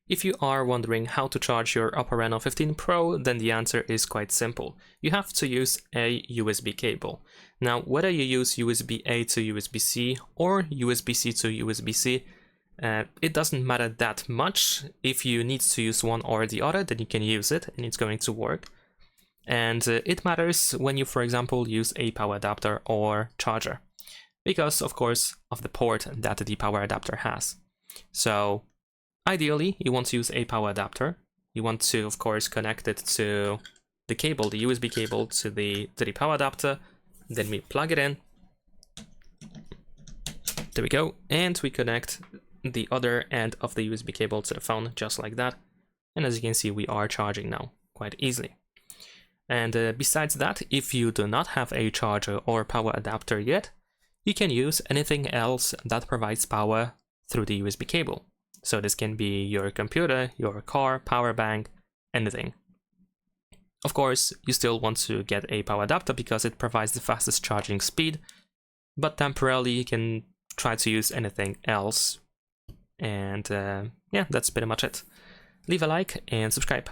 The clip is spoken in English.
If you are wondering how to charge your OPPO Reno 15 Pro, then the answer is quite simple. You have to use a USB cable. Now, whether you use USB-A to USB-C or USB-C to USB-C, it doesn't matter that much. If you need to use one or the other, then you can use it and it's going to work. And it matters when you, for example, use a power adapter or charger, because of course of the port that the power adapter has. So ideally, you want to use a power adapter. You want to, of course, connect it to the cable, the USB cable to the power adapter. Then we plug it in. There we go. And we connect the other end of the USB cable to the phone, just like that. And as you can see, we are charging now quite easily. And besides that, if you do not have a charger or power adapter yet, you can use anything else that provides power through the USB cable. So this can be your computer, your car, power bank, anything. Of course, you still want to get a power adapter because it provides the fastest charging speed, but temporarily you can try to use anything else. And yeah, that's pretty much it. Leave a like and subscribe.